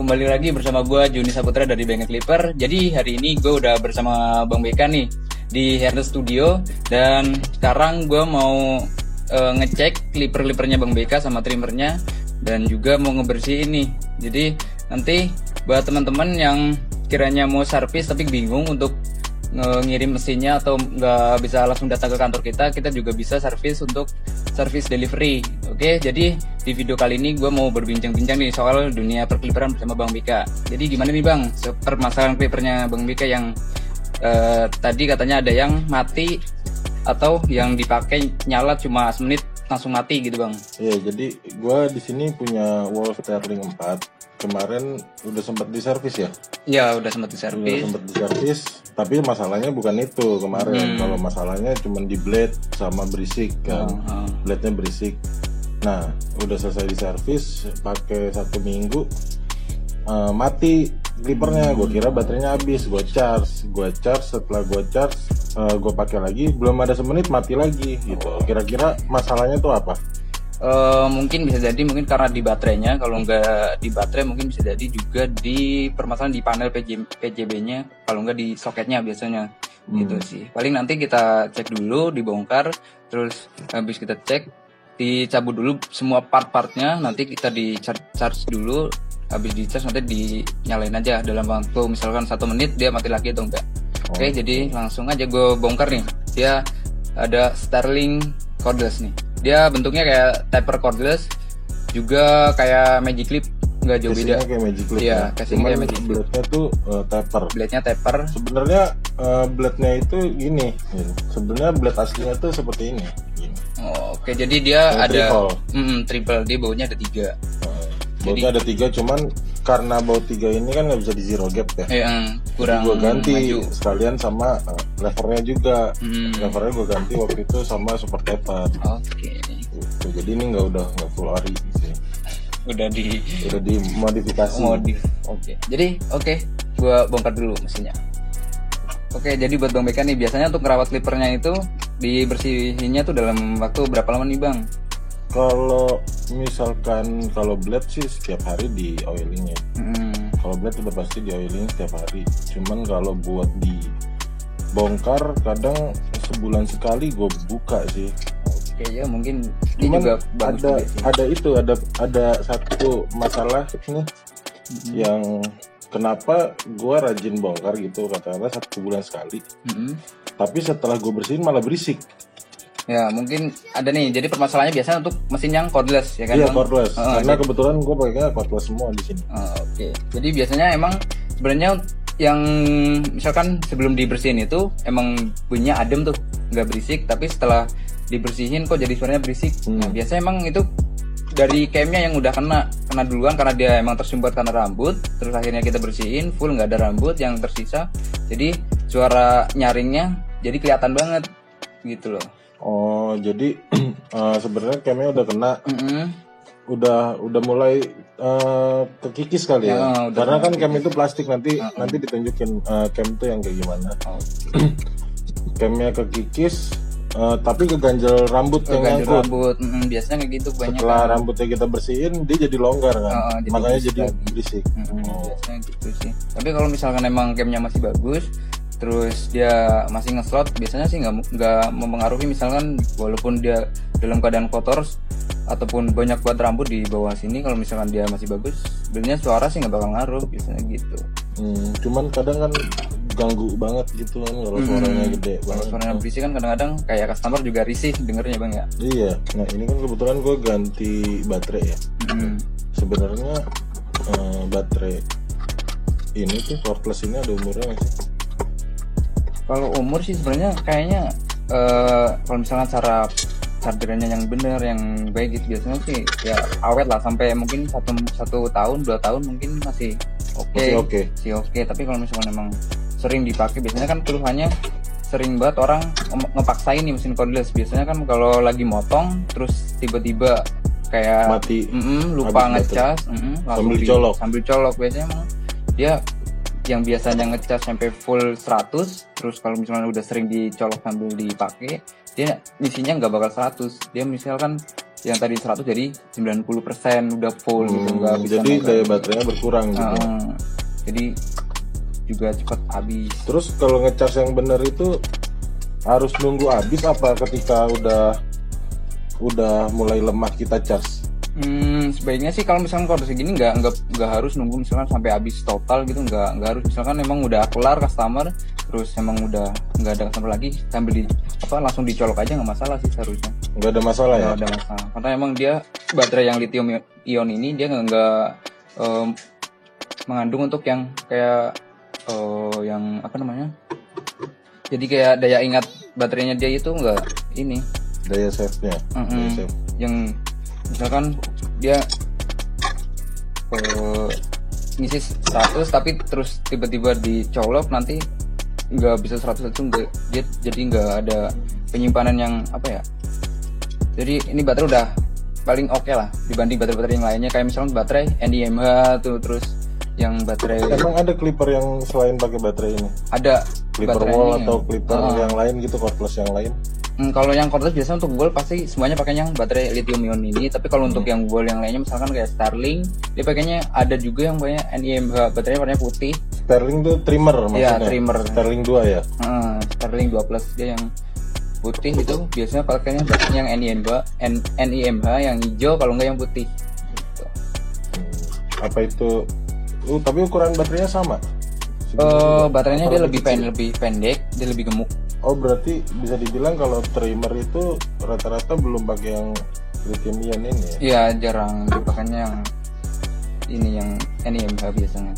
kembali lagi bersama gue Juni Saputra dari Bengkel Clipper. Jadi hari ini gue udah bersama Bang Beka nih di Hairness Studio. Dan sekarang gue mau ngecek clipper-clippernya Bang Beka sama trimmernya. Dan juga mau ngebersihin nih. Jadi nanti buat teman-teman yang kiranya mau servis tapi bingung untuk ngirim mesinnya atau nggak bisa langsung datang ke kantor kita juga bisa servis untuk service delivery. Oke, jadi di video kali ini gue mau berbincang-bincang nih soal dunia perkliperan bersama Bang Beka. Jadi gimana nih Bang, permasalahan klipernya Bang Beka yang tadi katanya ada yang mati atau yang dipakai nyala cuma semenit langsung mati gitu Bang? Iya, jadi gue di sini punya Wolf Sterling 4. Kemarin udah sempat diservis ya? Iya, udah sempat diservis. Tapi masalahnya bukan itu kemarin. Kalau masalahnya cuma di blade sama berisik kan. Blade-nya berisik. Nah, udah selesai diservis, pakai 1 minggu, mati clippernya. Gue kira baterainya habis, gue charge. Setelah gue charge, gue pakai lagi, belum ada semenit mati lagi gitu. Kira-kira masalahnya tuh apa? Mungkin bisa jadi mungkin karena di baterainya. Kalau nggak di baterai mungkin bisa jadi juga di permasalahan di panel PCB-nya, kalau nggak di soketnya biasanya. Gitu sih. Paling nanti kita cek dulu, dibongkar, terus habis kita cek, dicabut dulu semua part-partnya, nanti kita di charge dulu. Habis di charge nanti dinyalain aja dalam waktu misalkan 1 menit dia mati lagi atau enggak. Oke, jadi langsung aja gue bongkar nih. Dia ada Sterling cordless nih. Dia bentuknya kayak taper cordless, juga kayak magic clip, nggak jauh beda. Kayak magic clip. Iya, casingnya kayak magic clip. Blade-nya tuh taper. Blade-nya taper. Sebenarnya blade-nya itu gini. Sebenarnya blade aslinya tuh seperti ini. Gini. Oh, oke, jadi dia ada triple. Dia baunya ada 3. Bautnya ada 3, cuman karena baut 3 ini kan nggak bisa di zero gap ya. Kurang gue ganti maju. sekalian sama levernya juga. Levernya gue ganti waktu itu sama super taper. Oke. Gitu. Jadi ini nggak full ori sih. Udah dimodifikasi. Oke. Jadi gue bongkar dulu mesinnya. Oke, jadi buat Bang Beka nih, biasanya untuk merawat clippernya itu dibersihinnya tuh dalam waktu berapa lama nih Bang? Kalau misalkan blade sih setiap hari di oiling ya. Kalau blade udah pasti di oiling setiap hari. Cuman kalau buat dibongkar kadang sebulan sekali gue buka sih. Oke ya, mungkin cuman juga ada satu masalah nih yang kenapa gue rajin bongkar gitu, katakanlah 1 bulan sekali. Tapi setelah gue bersihin malah berisik. Ya mungkin ada nih, jadi permasalahannya biasanya untuk mesin yang cordless ya kan? Iya, cordless. Karena kebetulan gue pakainya cordless semua di sini. Oke. Jadi biasanya emang sebenarnya yang misalkan sebelum dibersihin itu emang bunyinya adem tuh, nggak berisik. Tapi setelah dibersihin kok jadi suaranya berisik. Nah biasanya emang itu dari camnya yang udah kena duluan karena dia emang tersumbat karena rambut. Terus akhirnya kita bersihin full, nggak ada rambut yang tersisa. Jadi suara nyaringnya jadi kelihatan banget gitu loh. Oh, jadi sebenarnya camnya udah kena, udah mulai kekikis kali ya. Karena kan cam itu plastik, nanti ditunjukin cam itu yang kayak gimana. Camnya kekikis, tapi keganjel rambut yang nyangkut. Biasanya kayak gitu banyak. Setelah rambutnya kita bersihin, dia jadi longgar kan, makanya jadi berisik. Biasanya gitu sih. Tapi kalau misalkan emang camnya masih bagus, terus dia masih ngeslot, biasanya sih nggak mempengaruhi. Misalkan walaupun dia dalam keadaan kotor ataupun banyak buat rambut di bawah sini, kalau misalkan dia masih bagus, sebenarnya suara sih nggak bakal ngaruh biasanya gitu. Cuman kadang kan ganggu banget gitu kan kalau suaranya gede banget. Kalau suaranya berisik kan kadang-kadang kayak customer juga risih dengernya Bang ya. Iya. Nah ini kan kebetulan gue ganti baterai ya. Sebenarnya baterai ini tuh cordless ini ada umurnya nggak sih? Kalau umur sih sebenarnya kayaknya kalau misalnya cara chargernya yang benar, yang baik gitu, biasanya sih ya awet lah sampai mungkin satu tahun 2 tahun mungkin masih oke. Tapi kalau misalnya memang sering dipakai, biasanya kan keluhannya sering banget orang ngepaksain nih mesin cordless. Biasanya kan kalau lagi motong terus tiba-tiba kayak mati, lupa ngecas, sambil colok biasanya emang dia yang biasanya ngecas sampai full 100, terus kalau misalnya udah sering dicolok sambil dipakai, dia isinya nggak bakal 100. Dia misalkan yang tadi 100 jadi 90% udah full gitu, nggak bisa jadi nongkrong. daya baterainya berkurang gitu. Jadi juga cepat habis. Terus kalau ngecas yang bener itu harus nunggu habis apa ketika udah mulai lemah kita cas? Sebaiknya sih kalau misalkan kondisi gini nggak harus nunggu misalkan sampai habis total gitu, nggak harus. Misalkan emang udah kelar customer, terus emang udah nggak ada customer lagi, sambil langsung dicolok aja, nggak masalah sih seharusnya. Nggak ada masalah ya? Nggak ada masalah, karena emang dia baterai yang lithium ion ini dia nggak mengandung untuk yang kayak yang apa namanya? Jadi kayak daya ingat baterainya dia itu nggak ini. Daya save-nya. Daya save. Yang misalkan dia ngisi 100 tapi terus tiba-tiba dicolok, nanti nggak bisa 100 itu dia jadi nggak ada penyimpanan yang apa ya. Jadi ini baterai udah paling oke lah dibanding baterai-baterai yang lainnya, kayak misalnya baterai NIMH tuh, terus yang baterai. Emang ada clipper yang selain pakai baterai ini? Ada clipper wall atau clipper yang lain gitu, cordless yang lain? Kalau yang cordless biasanya untuk wall pasti semuanya pakai yang baterai lithium ion ini. Tapi kalau untuk yang wall yang lainnya misalkan kayak Starling, dia pakainya ada juga yang banyak NIMH, baterainya warnanya putih. Starling tuh trimmer maksudnya? Iya, trimmer. Starling 2 ya? Starling 2 plus, dia yang putih itu biasanya pakainya yang NIMH yang hijau, kalau enggak yang putih gitu. Apa itu? Tapi ukuran baterainya sama? Baterainya dia lebih pendek, dia lebih gemuk. Oh, berarti bisa dibilang kalau trimmer itu rata-rata belum pakai yang lithium ion ini ya? Iya, jarang dipakainya yang ini, yang NIMH biasanya.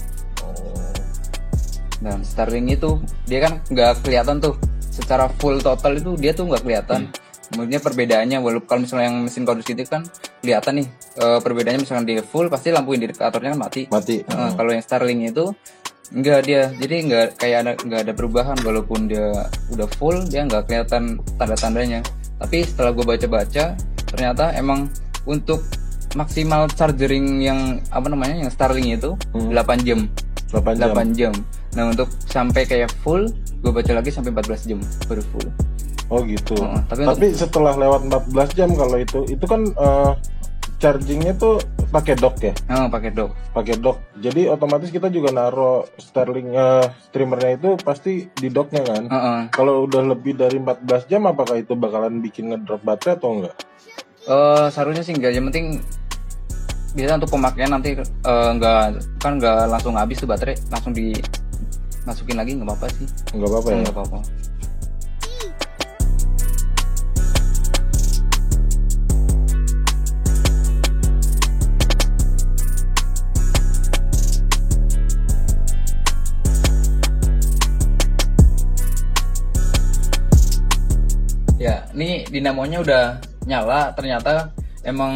Dan Starling itu dia kan nggak kelihatan tuh secara full total, itu dia tuh nggak kelihatan. Kemudian perbedaannya, walaupun kalau misalnya yang mesin kardus itu kan kelihatan nih perbedaannya, misalkan dia full pasti lampu indikatornya kan mati. Kalau yang Starling itu enggak, dia jadi nggak ada perubahan, walaupun dia udah full dia nggak kelihatan tanda-tandanya. Tapi setelah gue baca-baca, ternyata emang untuk maksimal charging yang yang Starling itu 8 jam. Nah, untuk sampai kayak full, gue baca lagi sampai 14 jam baru full. Oh gitu. Tapi setelah lewat 14 jam kalau itu kan chargingnya tuh pakai dock ya? Pakai dock. Jadi otomatis kita juga naro Starling trimmernya itu pasti di docknya kan? Kalau udah lebih dari 14 jam, apakah itu bakalan bikin ngedrop baterai atau enggak? Seharusnya sih enggak. Yang penting biasanya untuk pemakaian nanti nggak langsung habis tuh baterai, langsung dimasukin lagi, nggak apa-apa sih. Nggak apa-apa ya? Nggak apa-apa. Ya, ini dinamonya udah nyala, ternyata emang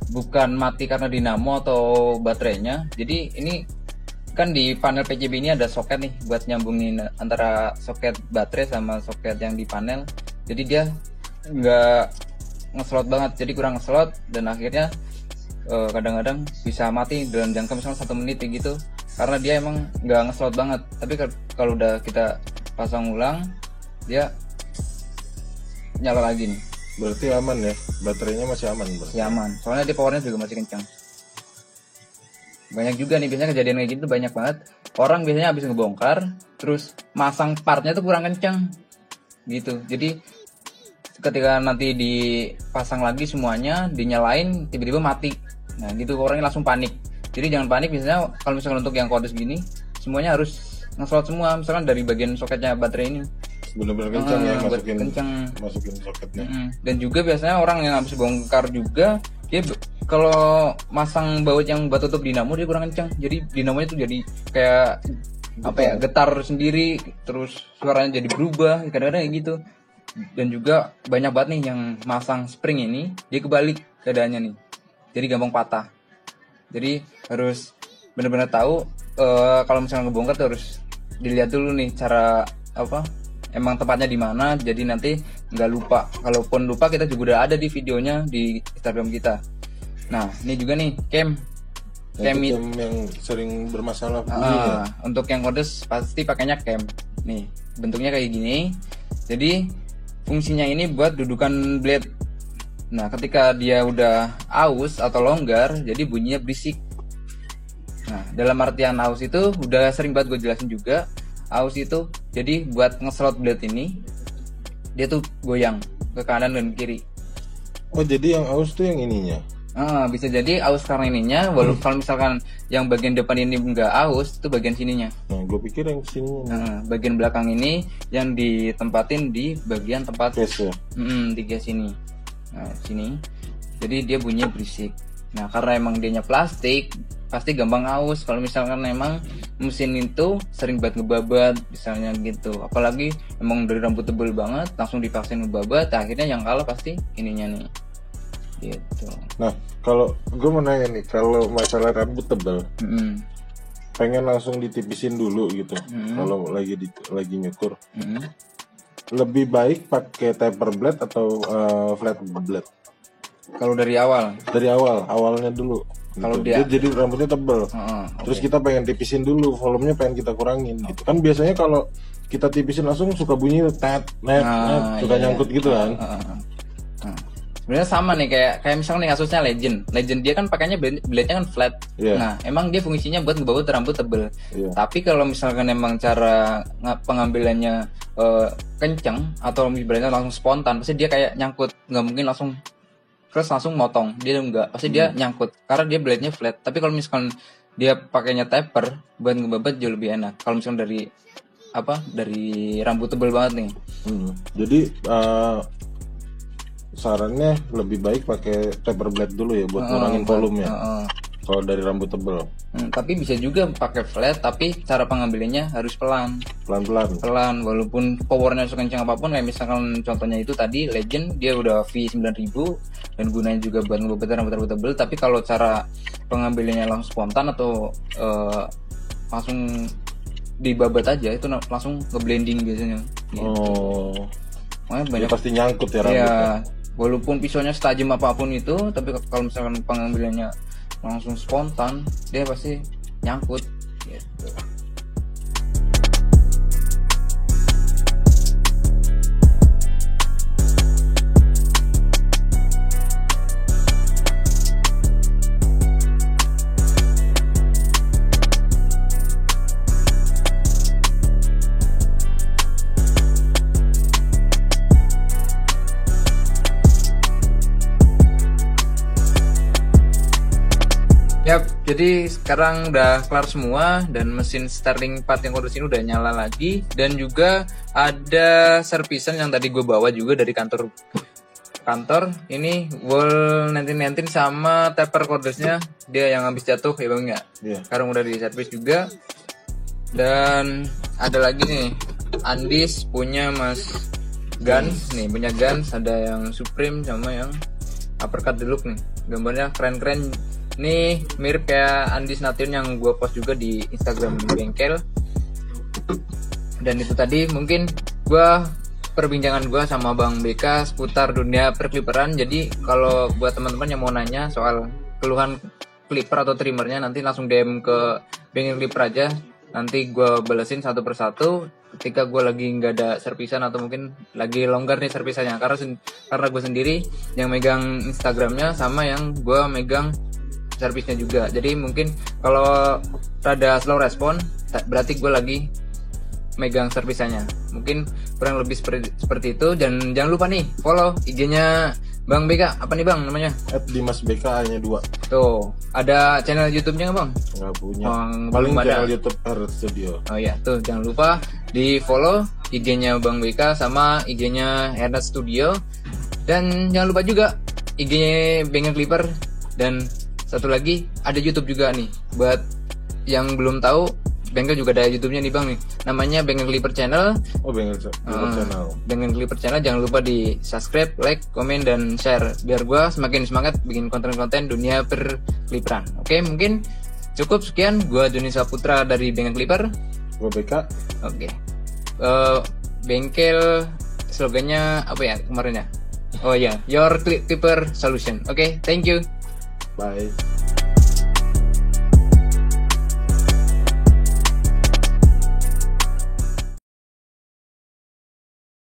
bukan mati karena dinamo atau baterainya. Jadi ini kan di panel PCB ini ada soket nih buat nyambungin antara soket baterai sama soket yang di panel. Jadi dia nggak ngeslot banget, jadi kurang ngeslot, dan akhirnya kadang-kadang bisa mati dalam jangka misalnya 1 menit gitu, karena dia emang nggak ngeslot banget. Tapi kalau udah kita pasang ulang, dia nyala lagi nih. Berarti aman ya, baterainya masih aman berarti? Ya aman, soalnya dia powernya juga masih kencang. Banyak juga nih biasanya kejadian kayak gitu, banyak banget. Orang biasanya habis ngebongkar, terus masang partnya tuh kurang kencang gitu. Jadi ketika nanti dipasang lagi semuanya, dinyalain, tiba-tiba mati. Nah gitu, orangnya langsung panik. Jadi jangan panik, biasanya kalau misalkan untuk yang cordless gini, semuanya harus ngeslot semua, misalkan dari bagian soketnya baterai ini. Bener-bener kencang ya, masukin soketnya. Dan juga biasanya orang yang habis bongkar juga, dia kalau masang baut yang buat tutup dinamo dia kurang kencang, jadi dinamonya tuh jadi kayak getar sendiri, terus suaranya jadi berubah, kadang-kadang kayak gitu. Dan juga banyak banget nih yang masang spring ini dia kebalik keadaannya nih, jadi gampang patah. Jadi harus benar-benar tahu kalau misalnya ngebongkar tuh harus dilihat dulu nih cara emang tempatnya di mana, jadi nanti nggak lupa. Kalaupun lupa, kita juga udah ada di videonya di Instagram kita. Nah ini juga nih cam yang sering bermasalah ya? Untuk yang cordless pasti pakainya cam nih, bentuknya kayak gini. Jadi fungsinya ini buat dudukan blade. Nah, ketika dia udah aus atau longgar, jadi bunyinya berisik. Nah, dalam artian aus itu udah sering banget gue jelasin juga. Aus itu jadi buat ngeslot blade ini, dia tuh goyang ke kanan dan kiri. Oh, jadi yang aus tuh yang ininya? Bisa jadi aus karena ininya, walaupun kalau misalkan yang bagian depan ini enggak aus, itu bagian sininya. Nah, gue pikir yang sininya. Bagian belakang ini yang ditempatin di bagian tempat Case ya? di gas ini. Nah, sini. Jadi dia bunyinya berisik. Nah, karena emang dianya plastik, pasti gampang aus. Kalau misalkan emang mesin itu sering banget ngebabat, misalnya gitu. Apalagi emang dari rambut tebel banget, langsung dipaksain ngebabat, akhirnya yang kalah pasti ininya nih. Gitu. Nah, kalau gue mau nanya nih, kalau masalah rambut tebal, pengen langsung ditipisin dulu gitu. Kalau lagi nyukur, lebih baik pakai taper blade atau flat blade? Kalau dari awal? Dari awalnya dulu. Kalau gitu. Dia jadi rambutnya tebal. Terus kita pengen tipisin dulu, volumenya pengen kita kurangin gitu. Kan biasanya kalau kita tipisin langsung suka bunyi net, suka nyangkut gitu kan. Sebenarnya sama nih kayak misalnya nih kasusnya Legend dia kan pakainya blade-nya kan flat. Nah, emang dia fungsinya buat ngebaut rambut tebel. Tapi kalau misalkan emang cara pengambilannya kenceng atau ibaratnya langsung spontan, pasti dia kayak nyangkut, nggak mungkin langsung motong. Dia enggak, pasti dia nyangkut karena dia blade-nya flat. Tapi kalau misalkan dia pakainya taper buat ngebabat jauh lebih enak. Kalau misalkan dari rambut tebel banget nih. Jadi sarannya lebih baik pakai taper blade dulu ya buat ngurangin volume ya. Kalau dari rambut tebal. Tapi bisa juga pakai flat, tapi cara pengambilannya harus pelan, walaupun powernya sekencang apapun. Kayak misalkan contohnya itu tadi Legend, dia udah V9000 dan gunanya juga buat ngebabat rambut tebal. Tapi kalau cara pengambilannya langsung spontan atau langsung dibabat aja, itu langsung ngeblending biasanya gitu. Makanya banyak pasti nyangkut ya rambutnya. Walaupun pisaunya setajam apapun itu, tapi kalau misalkan pengambilannya langsung spontan, dia pasti nyangkut gitu. Yap, jadi sekarang udah kelar semua dan mesin Sterling part yang kondus ini udah nyala lagi, dan juga ada servisan yang tadi gue bawa juga dari kantor. Ini wall 1919 sama taper cordlessnya dia yang habis jatuh ya bang ya. Sekarang udah di servis juga. Dan ada lagi nih Andis punya Mas Gans nih, punya Gans, ada yang Supreme sama yang Uppercut Deluxe nih. Gambarnya keren-keren. Ini mirip kayak Andis Nation yang gue post juga di Instagram bengkel. Dan itu tadi mungkin perbincangan gue sama Bang BK seputar dunia perkliperan. Jadi kalau buat teman-teman yang mau nanya soal keluhan clipper atau trimmernya, nanti langsung DM ke Bengkel Clipper aja. Nanti gue balesin satu persatu ketika gue lagi nggak ada servisan atau mungkin lagi longgar nih servisannya. Karena gue sendiri yang megang Instagramnya sama yang gue megang servisnya juga. Jadi mungkin kalau rada slow respon, berarti gue lagi megang servisanya. Mungkin kurang lebih seperti itu. Dan jangan lupa nih follow IG-nya Bang BK. Apa nih Bang namanya? @dimasbk hanya 2. Tuh, ada channel YouTube-nya nggak Bang? Nggak punya. Paling channel YouTube Art Studio. Oh iya, tuh jangan lupa di follow IG-nya Bang BK sama IG-nya Art Studio. Dan jangan lupa juga IG-nya Bengkel Clipper. Dan satu lagi ada YouTube juga nih. Buat yang belum tahu, Bengkel juga ada YouTube-nya nih Bang nih. Namanya Bengkel Clipper Channel. Oh, Bengkel Channel. Bengkel Clipper Channel, jangan lupa di subscribe, like, komen, dan share biar gue semakin semangat bikin konten-konten dunia perkliperan. Oke, mungkin cukup sekian. Gue Joni Saputra dari Bengkel Clipper. Gue BK. Oke. Bengkel slogannya apa ya kemarin ya? Oh iya, Your Clipper Solution. Oke, thank you. Bye.